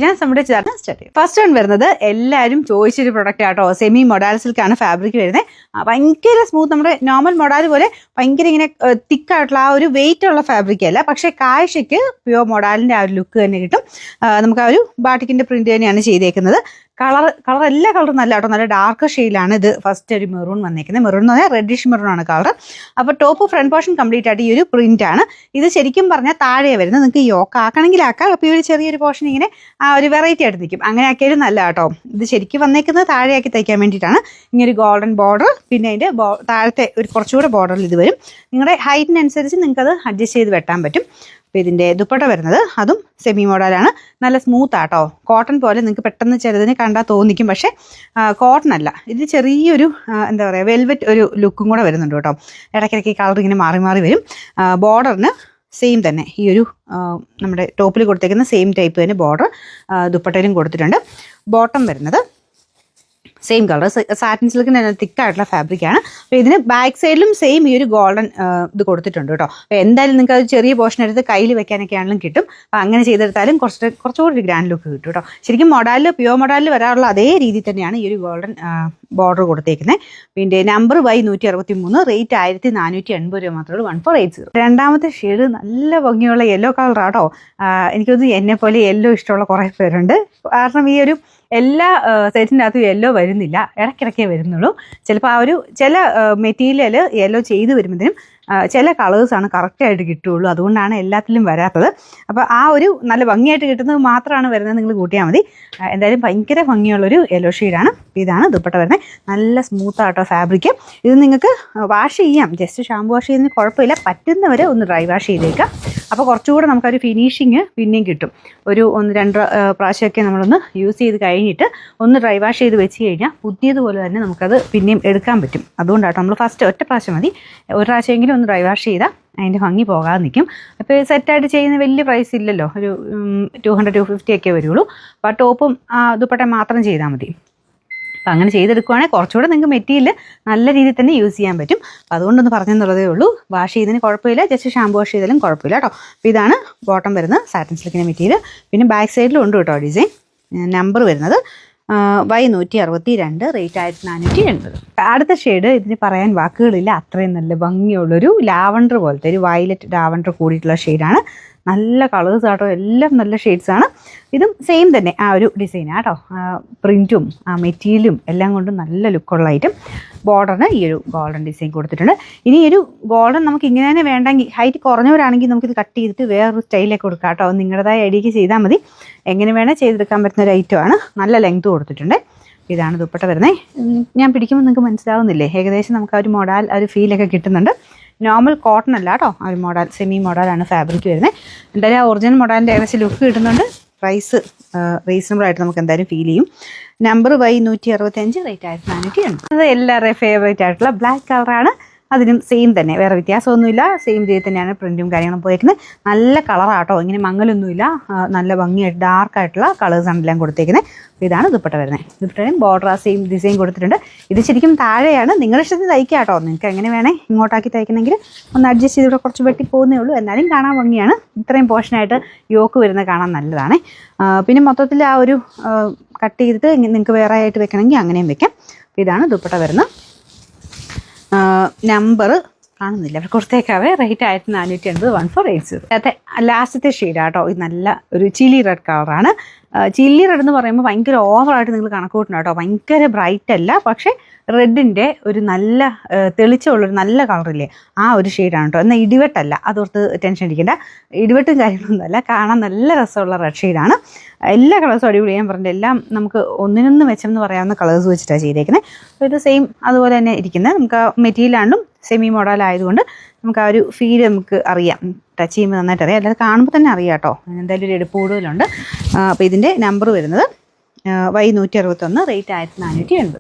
ഞാൻ നമ്മുടെ സ്റ്റാർട്ട് ചെയ്യും. ഫസ്റ്റ് വൺ വരുന്നത് എല്ലാവരും ചോദിച്ചൊരു പ്രൊഡക്റ്റ് ആട്ടോ. സെമി മൊഡാൽ സിൽക്കാണ് ഫാബ്രിക് വരുന്നത്. ഭയങ്കര സ്മൂത്ത്, നമ്മുടെ നോർമൽ മൊഡാൽ പോലെ ഭയങ്കര ഇങ്ങനെ തിക്കായിട്ടുള്ള ആ ഒരു വെയിറ്റ് ഉള്ള ഫാബ്രിക് അല്ല. പക്ഷേ കാഴ്ചയ്ക്ക് പ്യുവർ മൊഡാലിൻ്റെ ആ ഒരു ലുക്ക് തന്നെ കിട്ടും. നമുക്ക് ആ ഒരു ബാട്ടിക്കിൻ്റെ പ്രിന്റ് തന്നെയാണ് ചെയ്തേക്കുന്നത്. കളർ എല്ലാ കളറും നല്ല കേട്ടോ, നല്ല ഡാർക്ക് ഷെയ്ഡിലാണ് ഇത്. ഫസ്റ്റ് ഒരു മെറൂൺ വന്നേക്കുന്നത്. മെറൂൺ എന്ന് പറഞ്ഞാൽ റെഡിഷ് മെറൂൺ ആണ് കളർ. അപ്പോൾ ടോപ്പ് ഫ്രണ്ട് പോർഷൻ കംപ്ലീറ്റ് ആയിട്ട് ഈ ഒരു പ്രിന്റ് ആണ്. ഇത് ശരിക്കും പറഞ്ഞാൽ താഴെ വരുന്നത്. നിങ്ങൾക്ക് യോക്ക് ആക്കണമെങ്കിൽ ആക്കാം. അപ്പോൾ ഈ ഒരു ചെറിയൊരു പോർഷൻ ഇങ്ങനെ ആ ഒരു വെറൈറ്റി ആയിട്ട് നിൽക്കും. അങ്ങനെ ആക്കിയാലും നല്ല കേട്ടോ. ഇത് ശരിക്കും വന്നേക്കുന്നത് താഴെയാക്കി തയ്ക്കാൻ വേണ്ടിയിട്ടാണ്. ഇങ്ങനെ ഒരു ഗോൾഡൻ ബോർഡർ, പിന്നെ അതിൻ്റെ താഴത്തെ ഒരു കുറച്ചുകൂടെ ബോർഡറിൽ ഇത് വരും. നിങ്ങളുടെ ഹൈറ്റിനനുസരിച്ച് നിങ്ങൾക്കത് അഡ്ജസ്റ്റ് ചെയ്ത് വെട്ടാൻ പറ്റും. അപ്പോൾ ഇതിൻ്റെ ദുപ്പട്ട വരുന്നത് അതും സെമി മോഡലാണ്. നല്ല സ്മൂത്ത് ആട്ടോ. കോട്ടൺ പോലെ നിങ്ങൾക്ക് പെട്ടെന്ന് ചിലതിന് കണ്ടാൽ തോന്നിക്കും, പക്ഷേ കോട്ടൺ അല്ല. ഇത് ചെറിയൊരു എന്താ പറയുക, വെൽവെറ്റ് ഒരു ലുക്കും കൂടെ വരുന്നുണ്ട് കേട്ടോ. ഇടയ്ക്കിടയ്ക്ക് കളർ ഇങ്ങനെ മാറി മാറി വരും. ബോർഡറിന് സെയിം തന്നെ ഈ ഒരു നമ്മുടെ ടോപ്പിൽ കൊടുത്തേക്കുന്ന സെയിം ടൈപ്പ് തന്നെ ബോർഡർ ദുപ്പട്ടയിലും കൊടുത്തിട്ടുണ്ട്. ബോട്ടം വരുന്നത് സെയിം കളർ, സാറ്റിൻ സിൽക്കിൻ്റെ തിക്കായിട്ടുള്ള ഫാബ്രിക്കാണ്. അപ്പോൾ ഇതിന് ബാക്ക് സൈഡിലും സെയിം ഈ ഒരു ഗോൾഡൻ ഇത് കൊടുത്തിട്ടുണ്ട് കേട്ടോ. അപ്പോൾ എന്തായാലും നിങ്ങൾക്ക് അത് ചെറിയ പോർഷൻ എടുത്ത് കയ്യിൽ വെക്കാനൊക്കെ ആണെങ്കിലും കിട്ടും. അപ്പോൾ അങ്ങനെ ചെയ്തെടുത്താലും കുറച്ചുകൂടി ഒരു ഗ്രാൻഡ് ലുക്ക് കിട്ടും കേട്ടോ. ശരിക്കും മൊഡാലിൽ പ്യുവർ മൊഡാലിൽ വരാറുള്ള അതേ രീതിയിൽ തന്നെയാണ് ഈ ഒരു ഗോൾഡൻ ബോർഡർ കൊടുത്തേക്കുന്നത്. പിന്നെ നമ്പർ Y163, റേറ്റ് 1480 രൂപ മാത്രമേ ഉള്ളൂ. 1480. രണ്ടാമത്തെ ഷെയ്ഡ് നല്ല ഭംഗിയുള്ള യെല്ലോ കളറാട്ടോ. എനിക്കൊന്ന് എന്നെ പോലെ യെല്ലോ ഇഷ്ടമുള്ള കുറേ പേരുണ്ട്. കാരണം ഈ ഒരു എല്ലാ സെറ്റിൻ്റെ അകത്തും യെല്ലോ വരുന്നില്ല, ഇടയ്ക്കിടയ്ക്കേ വരുന്നുള്ളൂ. ചിലപ്പോൾ ആ ഒരു ചില മെറ്റീരിയൽ യെല്ലോ ചെയ്ത് വരുമ്പോഴത്തേനും ചില കളേഴ്സാണ് കറക്റ്റായിട്ട് കിട്ടുകയുള്ളൂ. അതുകൊണ്ടാണ് എല്ലാത്തിലും വരാത്തത്. അപ്പോൾ ആ ഒരു നല്ല ഭംഗിയായിട്ട് കിട്ടുന്നത് മാത്രമാണ് വരുന്നത്, നിങ്ങൾ കൂട്ടിയാൽ മതി. എന്തായാലും ഭയങ്കര ഭംഗിയുള്ളൊരു യെല്ലോ ഷെയ്ഡാണ്. ഇതാണ് ദുപ്പട്ട വരുന്നത്. നല്ല സ്മൂത്തായിട്ടോ ഫാബ്രിക്ക്. ഇത് നിങ്ങൾക്ക് വാഷ് ചെയ്യാം, ജസ്റ്റ് ഷാമ്പു വാഷ് ചെയ്യുന്നതിന് കുഴപ്പമില്ല. പറ്റുന്നവരെ ഒന്ന് ഡ്രൈ വാഷ് ചെയ്തേക്കാം. അപ്പോൾ കുറച്ചുകൂടെ നമുക്കൊരു ഫിനിഷിങ് പിന്നെയും കിട്ടും. ഒരു 1-2 പ്രാവശ്യമൊക്കെ നമ്മളൊന്ന് യൂസ് ചെയ്ത് കഴിഞ്ഞിട്ട് ഒന്ന് ഡ്രൈ വാഷ് ചെയ്ത് വെച്ച് കഴിഞ്ഞാൽ പുതിയതുപോലെ തന്നെ നമുക്കത് പിന്നെയും എടുക്കാൻ പറ്റും. അതുകൊണ്ടാട്ടോ നമ്മൾ ഫസ്റ്റ് ഒറ്റ പ്രാവശ്യം മതി. ഒരു പ്രാവശ്യമെങ്കിലും ഒന്ന് ഡ്രൈ വാഷ് ചെയ്താൽ അതിൻ്റെ ഭംഗി പോകാതെ നിൽക്കും. അപ്പോൾ സെറ്റായിട്ട് ചെയ്യുന്ന വലിയ പ്രൈസ് ഇല്ലല്ലോ, ഒരു 200-250 ഒക്കെ വരുള്ളൂ. അപ്പോൾ ആ ടോപ്പും ദുപ്പട്ട മാത്രം ചെയ്താൽ മതി. അപ്പോൾ അങ്ങനെ ചെയ്തെടുക്കുവാണെങ്കിൽ കുറച്ചുകൂടെ നിങ്ങൾക്ക് മെറ്റീരിയൽ നല്ല രീതിയിൽ തന്നെ യൂസ് ചെയ്യാൻ പറ്റും. അപ്പോൾ അതുകൊണ്ടൊന്ന് പറഞ്ഞെന്നുള്ളതേ ഉള്ളൂ. വാഷ് ചെയ്തതിന് കുഴപ്പമില്ല, ജസ്റ്റ് ഷാമ്പു വാഷ് ചെയ്താലും കുഴപ്പമില്ല കേട്ടോ. അപ്പോൾ ഇതാണ് ബോട്ടം വരുന്നത്, സാറ്റിൻ സിൽക്കിൻ്റെ മെറ്റീരിയൽ. പിന്നെ ബാക്ക് സൈഡിലും ഉണ്ട് കേട്ടോ ഡിസൈൻ. നമ്പർ വരുന്നത് Y162, റേറ്റ് 1480. അടുത്ത ഷെയ്ഡ് ഇതിന് പറയാൻ വാക്കുകളില്ല, അത്രയും നല്ല ഭംഗിയുള്ളൊരു ലാവണ്ടർ പോലത്തെ ഒരു വയലറ്റ് ലാവണ്ടർ കൂടിയിട്ടുള്ള ഷെയ്ഡാണ്. നല്ല കളേഴ്സ് ആട്ടോ, എല്ലാം നല്ല ഷെയ്ഡ്സാണ്. ഇതും സെയിം തന്നെ ആ ഒരു ഡിസൈനാണ് കേട്ടോ. പ്രിൻറ്റും മെറ്റീരിയലും എല്ലാം കൊണ്ടും നല്ല ലുക്കുള്ള ഐറ്റം. ബോർഡറിന് ഈ ഒരു ഗോൾഡൻ ഡിസൈൻ കൊടുത്തിട്ടുണ്ട്. ഇനി ഒരു ഗോൾഡൻ നമുക്ക് ഇങ്ങനെ തന്നെ വേണ്ടെങ്കിൽ, ഹൈറ്റ് കുറഞ്ഞവരാണെങ്കിൽ നമുക്കിത് കട്ട് ചെയ്തിട്ട് വേറൊരു സ്റ്റൈലിലേക്ക് കൊടുക്കാം കേട്ടോ. നിങ്ങളുടേതായ ഐഡിയക്ക് ചെയ്താൽ മതി. എങ്ങനെ വേണേൽ ചെയ്തെടുക്കാൻ പറ്റുന്ന ഒരു ഐറ്റമാണ്. നല്ല ലെങ്ത് കൊടുത്തിട്ടുണ്ട്. ഇതാണ് ദുപ്പട്ട വരുന്നത്. ഞാൻ പിടിക്കുമ്പോൾ നിങ്ങൾക്ക് മനസ്സിലാവുന്നില്ലേ, ഏകദേശം നമുക്ക് ആ ഒരു മോഡൽ ആ ഒരു ഫീലൊക്കെ കിട്ടുന്നുണ്ട്. നോർമൽ കോട്ടൺ അല്ല കേട്ടോ, ആ ഒരു മോഡൽ സെമി മോഡലാണ് ഫാബ്രിക് വരുന്നത്. എന്തായാലും ആ ഒറിജിനൽ മോഡലിൻ്റെ ഏകദേശം ലുക്ക് കിട്ടുന്നുണ്ട്. പ്രൈസ് റീസണബിൾ ആയിട്ട് നമുക്ക് എന്തായാലും ഫീൽ ചെയ്യും. Number Y165, rate 1480. അത് എല്ലാവരുടെയും ഫേവറേറ്റ് ആയിട്ടുള്ള ബ്ലാക്ക് കളറാണ്. അതിനും സെയിം തന്നെ, വേറെ വ്യത്യാസമൊന്നുമില്ല. സെയിം രീതിയിൽ തന്നെയാണ് പ്രിൻറ്റും കാര്യങ്ങളും പോയിരിക്കുന്നത്. നല്ല കളറാട്ടോ, ഇങ്ങനെ മങ്ങലൊന്നുമില്ല. നല്ല ഭംഗിയായിട്ട് ഡാർക്കായിട്ടുള്ള കളേഴ്സാണ് എല്ലാം കൊടുത്തേക്കുന്നത്. ഇതാണ് ദുപ്പട്ട വരുന്നത്. ദുപ്പട്ടയും ബോർഡർ സെയിം ഡിസൈൻ കൊടുത്തിട്ടുണ്ട്. ഇത് ശരിക്കും താഴെയാണ്, നിങ്ങളുടെ ഇഷ്ടത്തിന് തയ്ക്കാം കേട്ടോ. നിങ്ങൾക്ക് എങ്ങനെ വേണേ ഇങ്ങോട്ടാക്കി തയ്ക്കണമെങ്കിൽ ഒന്ന് അഡ്ജസ്റ്റ് ചെയ്തിവിടെ കുറച്ച് വെട്ടി പോകുന്നേ ഉള്ളൂ. എന്നാലും കാണാൻ ഭംഗിയാണ്. ഇത്രയും പോർഷനായിട്ട് യോക്ക് വരുന്നത് കാണാൻ നല്ലതാണ്. പിന്നെ മൊത്തത്തിൽ ആ ഒരു കട്ട് ചെയ്തിട്ട് നിങ്ങൾക്ക് വേറെ ആയിട്ട് വെക്കണമെങ്കിൽ അങ്ങനെയും വെക്കാം. ഇതാണ് ദുപ്പട്ട വരുന്നത്. നമ്പർ കാണുന്നില്ല, അവർ കൊടുത്തേക്കാവേ. റേറ്റ് 1480, 1480. അതെ, ലാസ്റ്റത്തെ ഷെയ്ഡാട്ടോ. ഇത് നല്ല ഒരു ചില്ലി റെഡ് കളറാണ്. ചില്ലി റെഡ് എന്ന് പറയുമ്പോൾ ഭയങ്കര ഓവറായിട്ട് നിങ്ങൾ കണക്ക് കൂട്ടണം കേട്ടോ. ഭയങ്കര ബ്രൈറ്റ് അല്ല, പക്ഷേ റെഡിൻ്റെ ഒരു നല്ല തെളിച്ചമുള്ളൊരു നല്ല കളറില്ലേ, ആ ഒരു ഷെയ്ഡാണ് കേട്ടോ. എന്നാൽ ഇടിവെട്ടല്ല, അതോർത്ത് ടെൻഷൻ അടിക്കേണ്ട. ഇടിവെട്ടും കാര്യങ്ങളൊന്നുമല്ല, കാണാൻ നല്ല രസമുള്ള റെഡ് ഷെയ്ഡാണ്. എല്ലാ കളേഴ്സും അടിപൊളി. ഞാൻ പറഞ്ഞിട്ട് എല്ലാം നമുക്ക് ഒന്നിനൊന്ന് മെച്ചമെന്ന് പറയാവുന്ന കളേഴ്സ് വെച്ചിട്ടാണ് ചെയ്തേക്കുന്നത്. അപ്പോൾ ഇത് സെയിം അതുപോലെ തന്നെ ഇരിക്കുന്നത്. നമുക്ക് മെറ്റീരിയലാണ്ടും സെമി മോഡലായതുകൊണ്ട് നമുക്ക് ആ ഒരു ഫീൽ നമുക്ക് അറിയാം. ടച്ച് ചെയ്യുമ്പോൾ നന്നായിട്ട് അറിയാം, അല്ലാതെ കാണുമ്പോൾ തന്നെ അറിയാം കേട്ടോ. എന്തായാലും ഒരു എടുപ്പ് കൂടുതലുണ്ട്. അപ്പോൾ ഇതിൻ്റെ നമ്പർ വരുന്നത് Y161, റേറ്റ് 1480.